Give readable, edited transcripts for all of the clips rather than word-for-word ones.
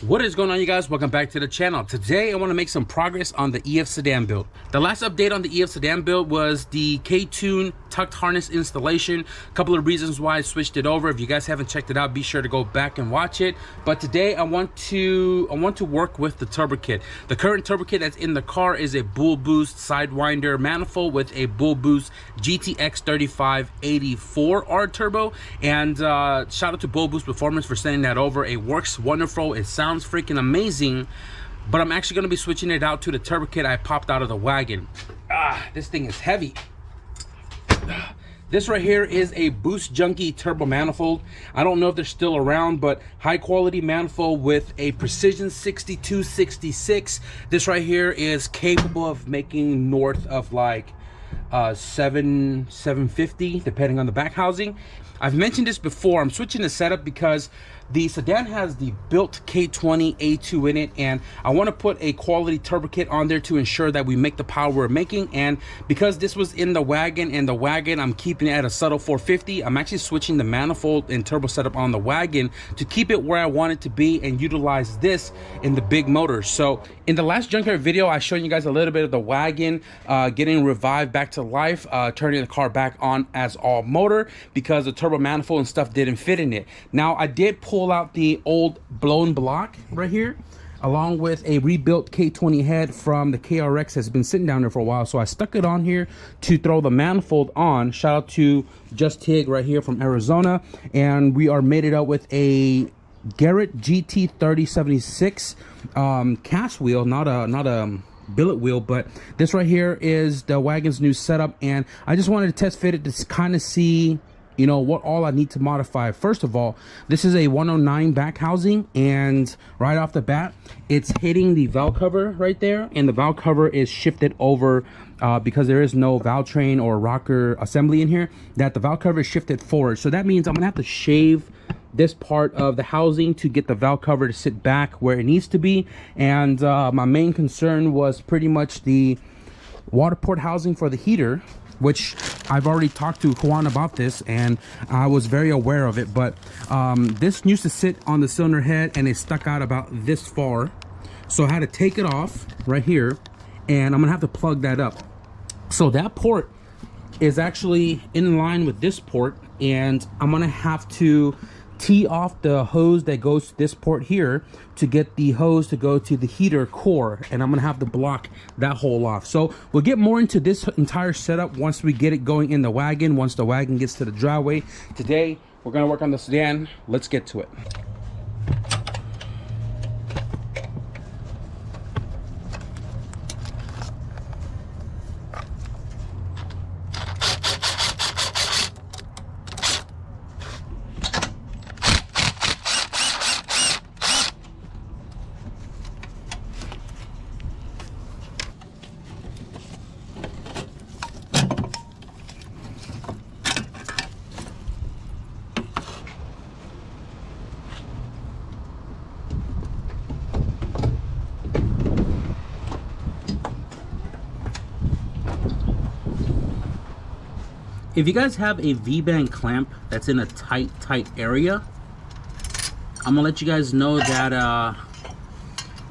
What is going on, you guys? Welcome back to the channel. Today I want to make some progress on the EF Sedan build. The last update on the EF Sedan build was the K20 tucked harness installation. A couple of reasons why I switched it over. If you guys haven't checked it out, be sure to go back and watch it. But today I want to work with the turbo kit. The current turbo kit that's in the car is a Bull Boost Sidewinder manifold with a Bull Boost GTX 3584R turbo. And shout out to Bull Boost Performance for sending that over. It works wonderful. It sounds freaking amazing, but I'm actually going to be switching it out to the turbo kit I popped out of the wagon. This thing is heavy. This right here is a Boost Junkie turbo manifold. I don't know if they're still around, but high quality manifold with a precision 6266. This right here is capable of making north of like 750 depending on the back housing. I've mentioned this before. I'm switching the setup because the Sedan has the built K20 A2 in it, and I want to put a quality turbo kit on there to ensure that we make the power we're making. And because this was in the wagon, and the wagon I'm keeping it at a subtle 450, I'm actually switching the manifold and turbo setup on the wagon to keep it where I want it to be and utilize this in the big motor. So in the last junkyard video, I showed you guys a little bit of the wagon getting revived back to life, turning the car back on as all motor because the turbo manifold and stuff didn't fit in it. Now I did pull out the old blown block right here along with a rebuilt K20 head from the KRX that's been sitting down there for a while, so I stuck it on here to throw the manifold on. Shout out to Just Tig right here from Arizona, and we are mated up with a Garrett GT 3076 cast wheel, not a billet wheel, but this right here is the wagon's new setup, and I just wanted to test fit it to kind of see, you know, what all I need to modify. First of all, this is a 109 back housing, and right off the bat it's hitting the valve cover right there, and the valve cover is shifted over because there is no valve train or rocker assembly in here, that the valve cover is shifted forward. So that means I'm gonna have to shave this part of the housing to get the valve cover to sit back where it needs to be. And my main concern was pretty much the water port housing for the heater, which I've already talked to Juan about this, and I was very aware of it. But this used to sit on the cylinder head, and it stuck out about this far, so I had to take it off right here, and I'm gonna have to plug that up. So that port is actually in line with this port, and I'm gonna have to tee off the hose that goes to this port here to get the hose to go to the heater core, and I'm gonna have to block that hole off. So we'll get more into this entire setup once we get it going in the wagon, once the wagon gets to the driveway. Today we're gonna work on the Sedan. Let's get to it. If you guys have a V-band clamp that's in a tight area, I'm gonna let you guys know that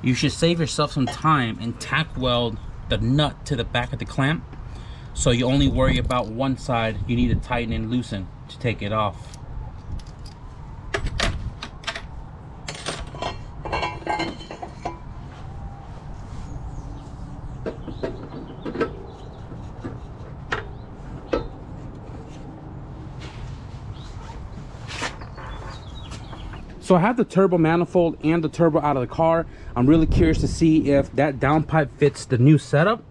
you should save yourself some time and tack weld the nut to the back of the clamp, so you only worry about one side you need to tighten and loosen to take it off. So I have the turbo manifold and the turbo out of the car. I'm really curious to see if that downpipe fits the new setup.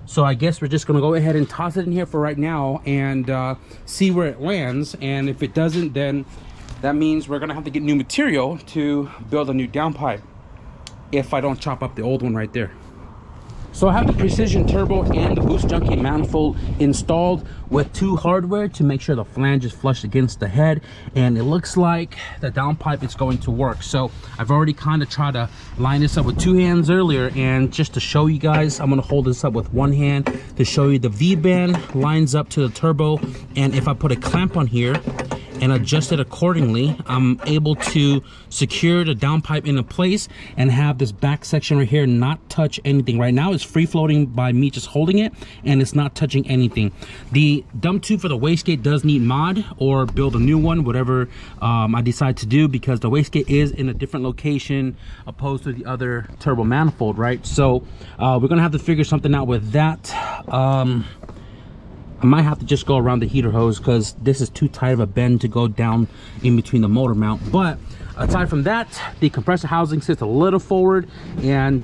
So I guess we're just gonna go ahead and toss it in here for right now and see where it lands. And if it doesn't, then that means we're gonna have to get new material to build a new downpipe if I don't chop up the old one right there. So I have the Precision Turbo and the Boost Junkie manifold installed with two hardware to make sure the flange is flush against the head, and it looks like the downpipe is going to work. So I've already kind of tried to line this up with two hands earlier, and just to show you guys, I'm going to hold this up with one hand to show you the V-band lines up to the turbo, and if I put a clamp on here and adjust it accordingly, I'm able to secure the downpipe into place and have this back section right here not touch anything. Right now it's free floating by me just holding it, and it's not touching anything. The dump tube for the wastegate does need mod or build a new one, whatever I decide to do, because the wastegate is in a different location opposed to the other turbo manifold, right? So we're gonna have to figure something out with that. I might have to just go around the heater hose because this is too tight of a bend to go down in between the motor mount. But aside from that, the compressor housing sits a little forward, and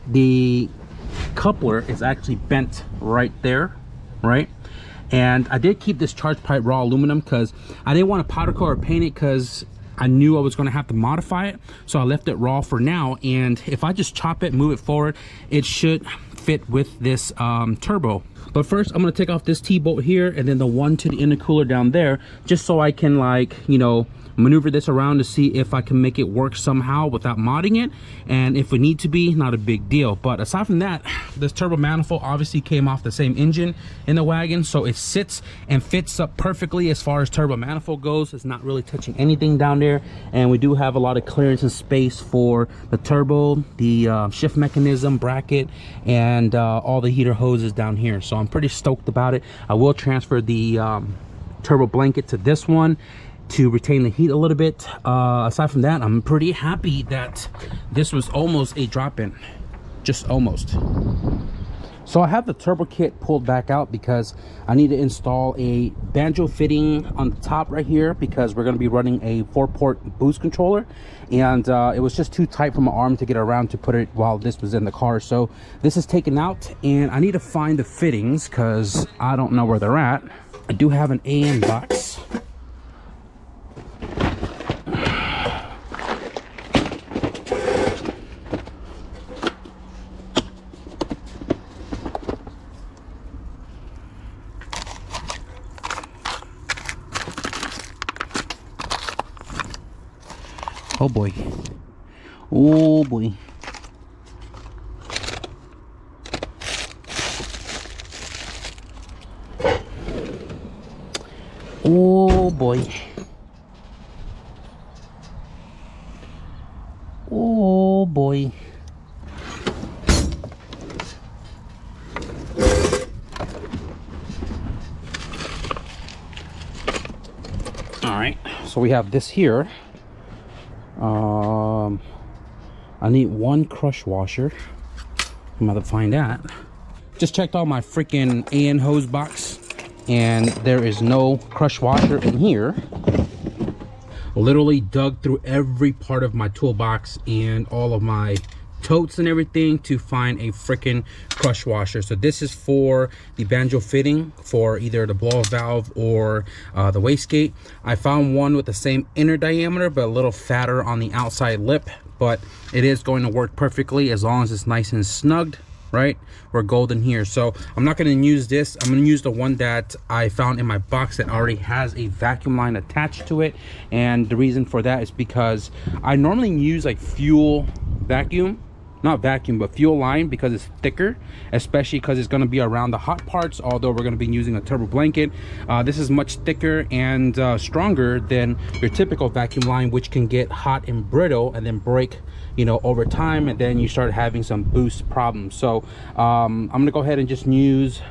the coupler is actually bent right there, right? And I did keep this charge pipe raw aluminum because I didn't want to powder coat or paint it because I knew I was going to have to modify it. So I left it raw for now, and if I just chop it, move it forward, it should fit with this turbo. But first I'm going to take off this T-bolt here and then the one to the intercooler down there, just so I can, like, you know, maneuver this around to see if I can make it work somehow without modding it. And if we need to be, not a big deal. But aside from that, this turbo manifold obviously came off the same engine in the wagon, so it sits and fits up perfectly as far as turbo manifold goes. It's not really touching anything down there, and we do have a lot of clearance and space for the turbo, the shift mechanism, bracket, and all the heater hoses down here. So I'm pretty stoked about it. I will transfer the turbo blanket to this one to retain the heat a little bit. Aside from that, I'm pretty happy that this was almost a drop-in, just almost. So I have the turbo kit pulled back out because I need to install a banjo fitting on the top right here, because we're going to be running a 4-port boost controller, and it was just too tight for my arm to get around to put it while this was in the car. So this is taken out, and I need to find the fittings because I don't know where they're at. I do have an AN box. Oh boy. Oh boy. Oh boy. Oh boy. All right, so we have this here. I need one crush washer. I'm about to find that. Just checked all my freaking AN hose box, and there is no crush washer in here. Literally dug through every part of my toolbox and all of my totes and everything to find a freaking crush washer. So this is for the banjo fitting for either the blow-off valve or the wastegate. I found one with the same inner diameter but a little fatter on the outside lip, but it is going to work perfectly as long as it's nice and snugged, right? We're golden here. So I'm not going to use this. I'm going to use the one that I found in my box that already has a vacuum line attached to it. And the reason for that is because I normally use like fuel vacuum, not vacuum, but fuel line, because it's thicker, especially because it's going to be around the hot parts. Although we're going to be using a turbo blanket, this is much thicker and stronger than your typical vacuum line, which can get hot and brittle and then break, you know, over time, and then you start having some boost problems. So I'm going to go ahead and just use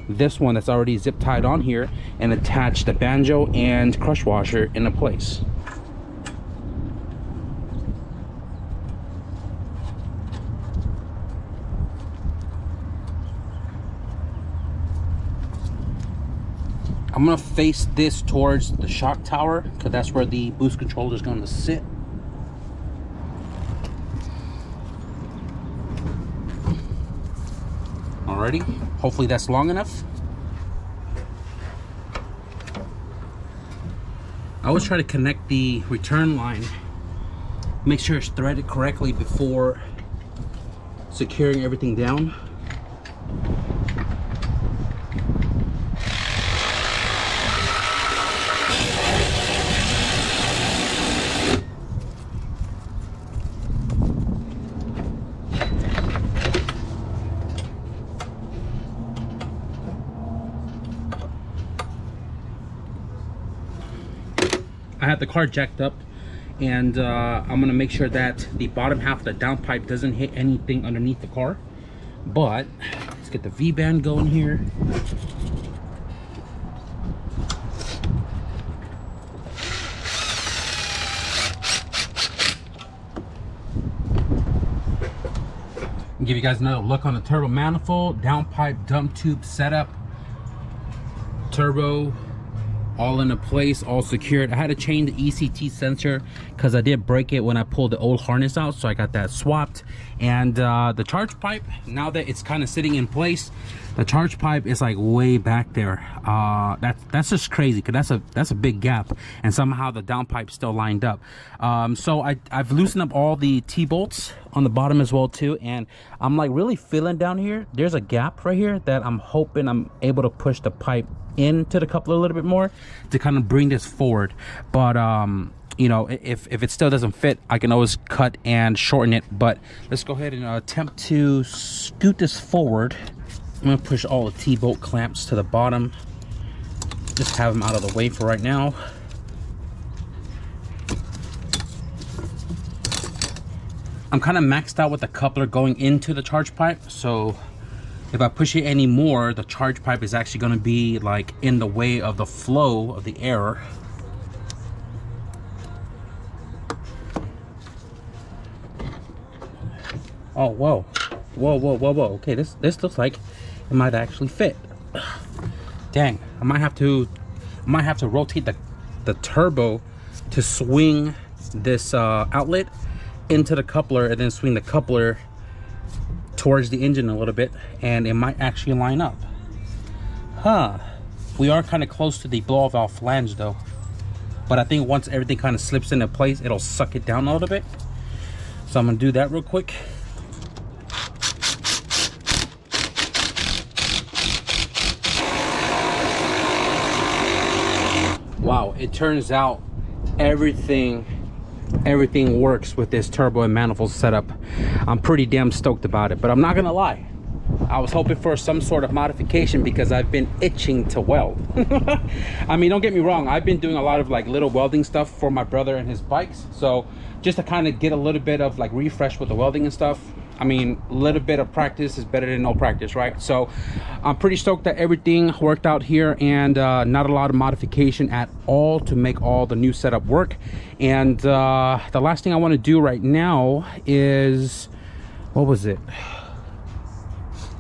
this one that's already zip tied on here and attach the banjo and crush washer into place. I'm gonna face this towards the shock tower because that's where the boost controller is going to sit. Alrighty, hopefully that's long enough. I always try to connect the return line, make sure it's threaded correctly before securing everything down. have the car jacked up, and I'm gonna make sure that the bottom half of the downpipe doesn't hit anything underneath the car. But let's get the V-band going here. Give you guys another look on the turbo manifold, downpipe, dump tube setup, turbo all into place, all secured. I had to change the ECT sensor because I did break it when I pulled the old harness out, so I got that swapped. And the charge pipe, now that it's kind of sitting in place, the charge pipe is like way back there. That's just crazy, because that's a big gap, and somehow the downpipe still lined up. So I've loosened up all the T-bolts on the bottom as well too, and I'm like really feeling down here. There's a gap right here that I'm hoping I'm able to push the pipe into the coupler a little bit more to kind of bring this forward. But you know, if it still doesn't fit, I can always cut and shorten it. But let's go ahead and attempt to scoot this forward. I'm gonna push all the T-bolt clamps to the bottom, just have them out of the way for right now. I'm kind of maxed out with the coupler going into the charge pipe, so if I push it any more, the charge pipe is actually going to be like in the way of the flow of the air. Oh, whoa, whoa, whoa, whoa, whoa. Okay, this looks like it might actually fit. Dang, I might have to rotate the turbo to swing this outlet into the coupler, and then swing the coupler towards the engine a little bit, and it might actually line up. We are kind of close to the blow-off valve flange though, but I think once everything kind of slips into place, it'll suck it down a little bit. So I'm gonna do that real quick. Wow, it turns out everything works with this turbo and manifold setup. I'm pretty damn stoked about it, but I'm not gonna lie, I was hoping for some sort of modification because I've been itching to weld. I mean, don't get me wrong, I've been doing a lot of like little welding stuff for my brother and his bikes, so just to kind of get a little bit of like refresh with the welding and stuff. I mean, a little bit of practice is better than no practice, right? So I'm pretty stoked that everything worked out here, and not a lot of modification at all to make all the new setup work. And the last thing I want to do right now is, what was it?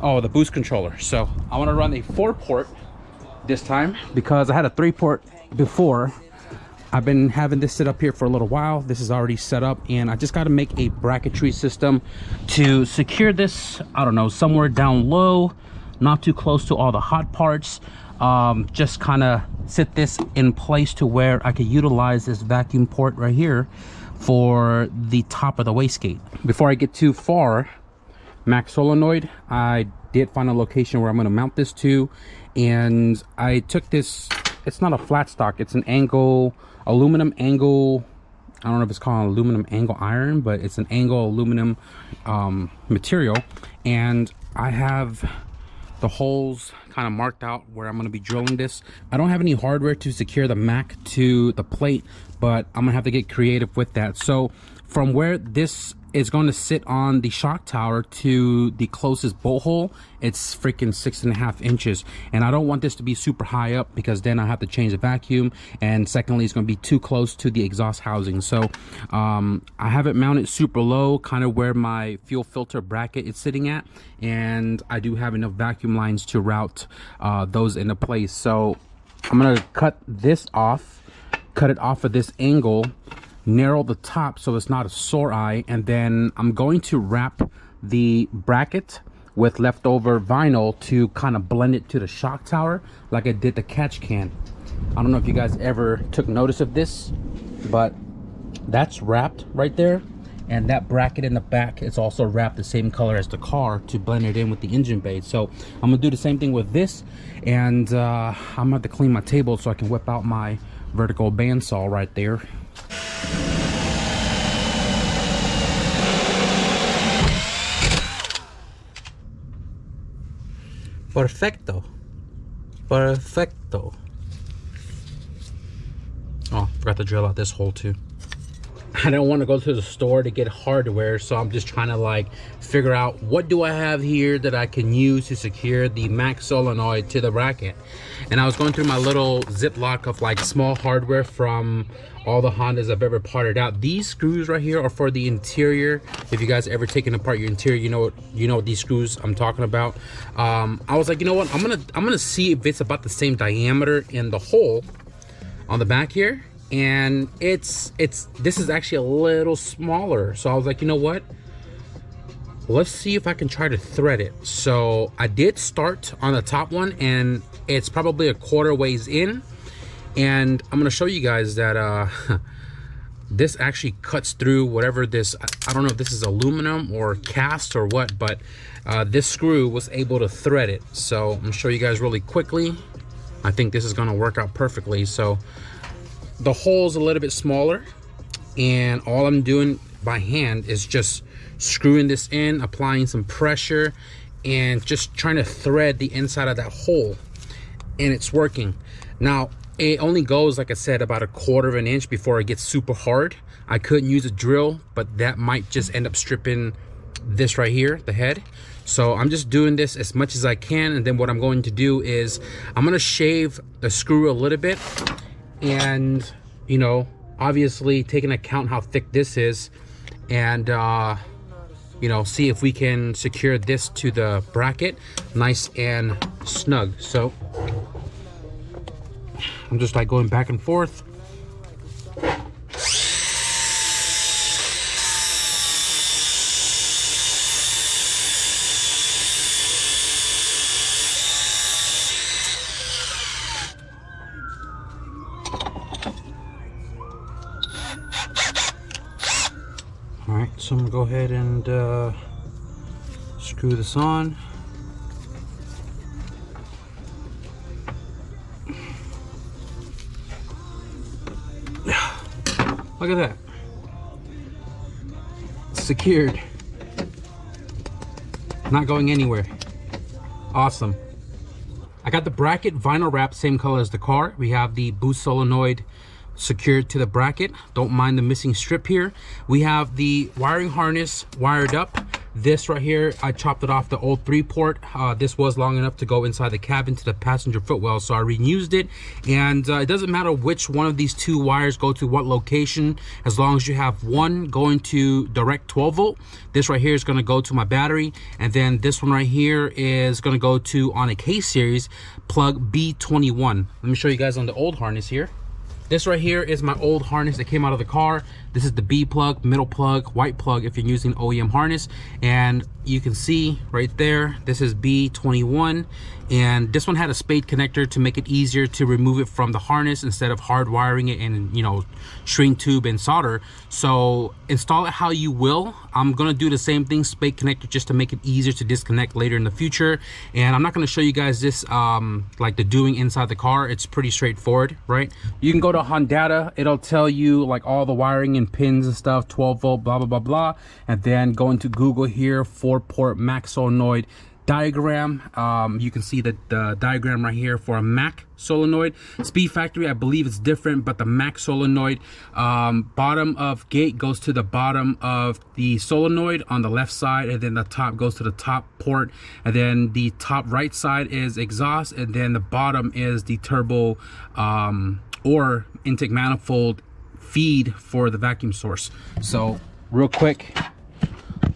Oh, the boost controller. So I want to run a 4-port this time because I had a 3-port before. I've been having this set up here for a little while. This is already set up, and I just got to make a bracketry system to secure this, I don't know, somewhere down low, not too close to all the hot parts. Just kind of sit this in place to where I could utilize this vacuum port right here for the top of the wastegate. Before I get too far, Max solenoid, I did find a location where I'm going to mount this to, and I took this, it's not a flat stock, it's an aluminum angle, I don't know if it's called aluminum angle iron, but it's an angle aluminum material, and I have the holes kind of marked out where I'm going to be drilling this. I don't have any hardware to secure the Mac to the plate, but I'm gonna have to get creative with that. So from where this is going to sit on the shock tower to the closest bolt hole, it's freaking 6.5 inches, and I don't want this to be super high up because then I have to change the vacuum, and secondly it's going to be too close to the exhaust housing. So I have it mounted super low, kind of where my fuel filter bracket is sitting at, and I do have enough vacuum lines to route those into place. So I'm going to cut this off, cut it off of this angle, narrow the top so it's not a sore eye, and then I'm going to wrap the bracket with leftover vinyl to kind of blend it to the shock tower like I did the catch can. I don't know if you guys ever took notice of this, but that's wrapped right there, and that bracket in the back is also wrapped the same color as the car to blend it in with the engine bay. So I'm gonna do the same thing with this, and I'm gonna have to clean my table so I can whip out my vertical bandsaw right there. Perfecto. Perfecto. Oh, forgot Forgot to drill out this hole too. I don't want to go to the store to get hardware, so I'm just trying to like figure out what do I have here that I can use to secure the max solenoid to the bracket. And I was going through my little Ziploc of like small hardware from all the Hondas I've ever parted out. These screws right here are for the interior. If you guys ever taken apart your interior, you know what these screws I'm talking about. I was like, you know what, I'm gonna see if it's about the same diameter in the hole on the back here. And this is actually a little smaller, so I was like, you know what, let's see if I can try to thread it. So I did start on the top one, and it's probably a quarter ways in, and I'm gonna show you guys that this actually cuts through whatever this, I don't know if this is aluminum or cast or what, but this screw was able to thread it. So I'm gonna show you guys really quickly. I think this is gonna work out perfectly. So the hole's a little bit smaller, and all I'm doing by hand is just screwing this in, applying some pressure, and just trying to thread the inside of that hole, and it's working. Now it only goes, like I said, about a quarter of an inch before it gets super hard. I couldn't use a drill, but that might just end up stripping this right here, the head. So I'm just doing this as much as I can, and then what I'm going to do is I'm going to shave the screw a little bit, and you know, obviously take into account how thick this is, and you know, see if we can secure this to the bracket nice and snug. So I'm just like going back and forth. All right, so I'm gonna go ahead and screw this on. Look at that. Secured. Not going anywhere. Awesome. I got the bracket vinyl wrap, same color as the car. We have the boost solenoid secured to the bracket. Don't mind the missing strip here. We have the wiring harness wired up. This right here, I chopped it off the old 3-port. This was long enough to go inside the cabin to the passenger footwell, so I reused it. And it doesn't matter which one of these two wires go to what location, as long as you have one going to direct 12 volt. This right here is going to go to my battery, and then this one right here is going to go to, on a K series, plug B21. Let me show you guys on the old harness here. This right here is my old harness that came out of the car. This is the B plug, middle plug, white plug if you're using OEM harness. And you can see right there, this is B21. And this one had a spade connector to make it easier to remove it from the harness instead of hard wiring it and, you know, shrink tube and solder. So install it how you will. I'm gonna do the same thing, spade connector, just to make it easier to disconnect later in the future. And I'm not gonna show you guys this like the doing inside the car. It's pretty straightforward, right? You can go to Honda, it'll tell you like all the wiring and pins and stuff, 12 volt, blah, blah, blah, blah. And then go into Google here, 4-port max solenoid diagram. You can see the diagram right here for a Mac solenoid. Speed Factory, I believe it's different, but the Mac solenoid, bottom of gate goes to the bottom of the solenoid on the left side, and then the top goes to the top port, and then the top right side is exhaust, and then the bottom is the turbo or intake manifold feed for the vacuum source. So real quick,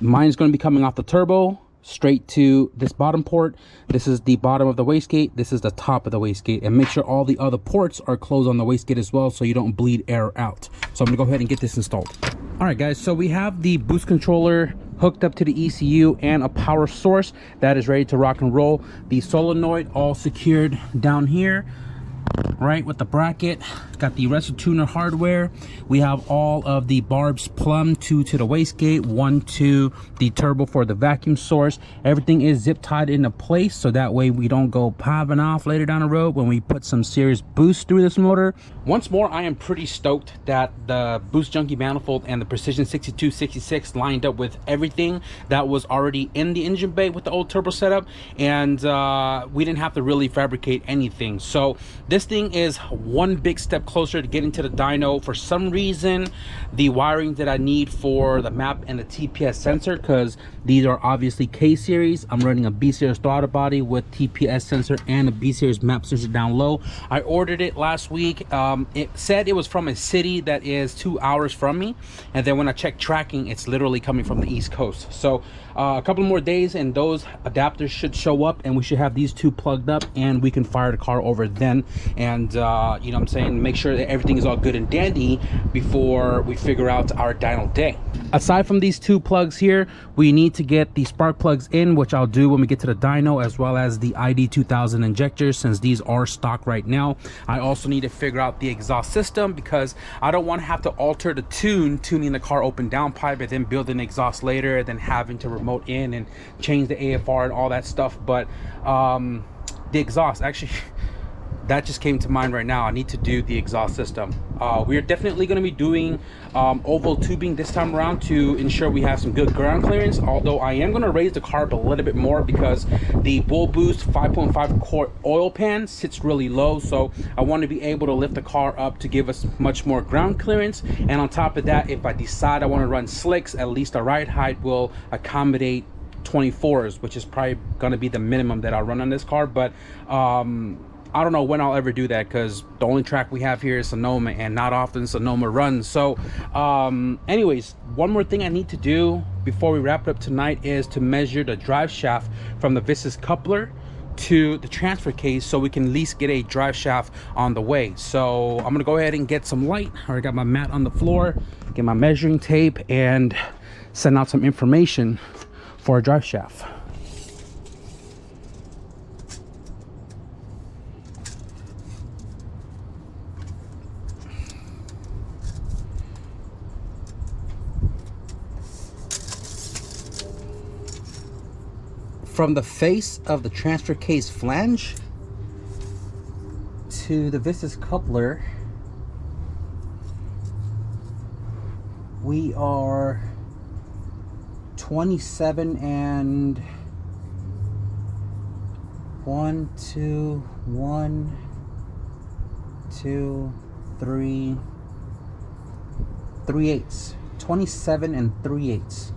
mine's going to be coming off the turbo straight to this bottom port. This is the bottom of the wastegate, this is the top of the wastegate, and make sure all the other ports are closed on the wastegate as well, so you don't bleed air out. So I'm gonna go ahead and get this installed. All right guys, so we have the boost controller hooked up to the ECU and a power source that is ready to rock and roll. The solenoid all secured down here, right, with the bracket. Got the wrestle tuner hardware. We have all of the barbs plumbed, 2 to the wastegate, 1 to the turbo for the vacuum source. Everything is zip tied into place, so that way we don't go popping off later down the road when we put some serious boost through this motor. Once more, I am pretty stoked that the Boost Junkie manifold and the Precision 6266 lined up with everything that was already in the engine bay with the old turbo setup, and we didn't have to really fabricate anything. So this this thing is one big step closer to getting to the dyno. For some reason, the wiring that I need for the map and the TPS sensor, because these are obviously K series, I'm running a B series throttle body with TPS sensor and a B series map sensor down low. I ordered it last week. It said it was from a city that is 2 hours from me, and then when I checked tracking, it's literally coming from the East Coast. So a couple more days and those adapters should show up, and we should have these two plugged up, and we can fire the car over then. And you know what I'm saying, make sure that everything is all good and dandy before we figure out our dyno day. Aside from these two plugs here, we need to get the spark plugs in, which I'll do when we get to the dyno, as well as the ID 2000 injectors, since these are stock right now. I also need to figure out the exhaust system, because I don't want to have to alter the tuning the car open down pipe and then build an exhaust later, then having to remote in and change the AFR and all that stuff. But the exhaust, actually, that just came to mind right now. I need to do the exhaust system. We are definitely going to be doing oval tubing this time around to ensure we have some good ground clearance, although I am going to raise the car up a little bit more because the Bull Boost 5.5 quart oil pan sits really low. So I want to be able to lift the car up to give us much more ground clearance. And on top of that, if I decide I want to run slicks, at least the ride height will accommodate 24s, which is probably going to be the minimum that I'll run on this car. But I don't know when I'll ever do that, because the only track we have here is Sonoma, and not often Sonoma runs. So anyways, one more thing I need to do before we wrap it up tonight is to measure the drive shaft from the viscous coupler to the transfer case, so we can at least get a drive shaft on the way. So I'm gonna go ahead and get some light. I already got my mat on the floor, get my measuring tape, and send out some information for a drive shaft. From the face of the transfer case flange to the viscous coupler, we are 27 and 1, 2, 1, 2, 3, 3/8. 27 and 3/8.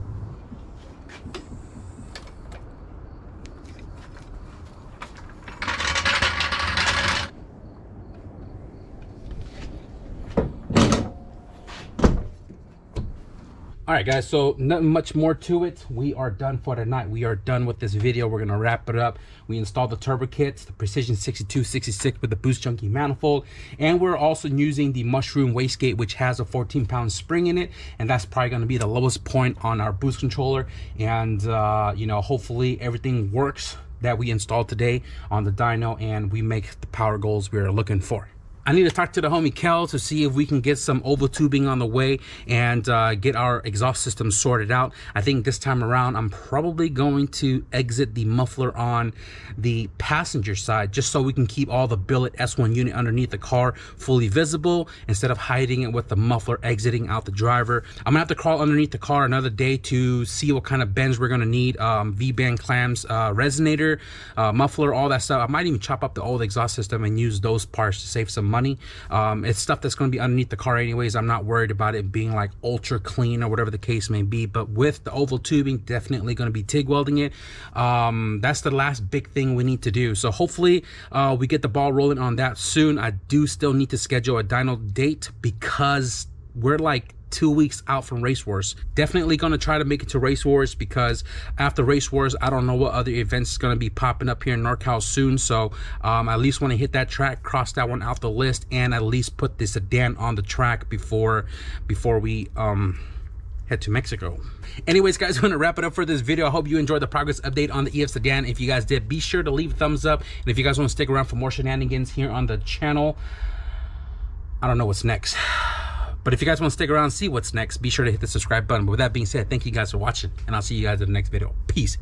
All right, guys, so not much more to it. We are done for the night. We are done with this video. We're gonna wrap it up. We installed the turbo kits, the Precision 6266 with the boost junkie manifold, and we're also using the Mushroom wastegate, which has a 14-pound spring in it, and that's probably gonna be the lowest point on our boost controller. And you know, hopefully everything works that we installed today on the dyno, and we make the power goals we're looking for. I need to talk to the homie Kel to see if we can get some oval tubing on the way and get our exhaust system sorted out. I think this time around, I'm probably going to exit the muffler on the passenger side, just so we can keep all the billet S1 unit underneath the car fully visible, instead of hiding it with the muffler exiting out the driver. I'm gonna have to crawl underneath the car another day to see what kind of bends we're gonna need. V-band clamps, resonator, muffler, all that stuff. I might even chop up the old exhaust system and use those parts to save some money. It's stuff that's going to be underneath the car anyways. I'm not worried about it being like ultra clean or whatever the case may be, but with the oval tubing, definitely going to be TIG welding it. That's the last big thing we need to do. So hopefully we get the ball rolling on that soon. I do still need to schedule a dyno date, because we're like 2 weeks out from Race Wars. Definitely going to try to make it to Race Wars, because after Race Wars, I don't know what other events is going to be popping up here in NorCal soon. So at least want to hit that track, cross that one off the list, and at least put the sedan on the track before we head to Mexico. Anyways, guys, I'm gonna wrap it up for this video. I hope you enjoyed the progress update on the EF sedan. If you guys did, be sure to leave a thumbs up, and if you guys want to stick around for more shenanigans here on the channel, I don't know what's next. But if you guys want to stick around and see what's next, be sure to hit the subscribe button. But with that being said, thank you guys for watching, and I'll see you guys in the next video. Peace.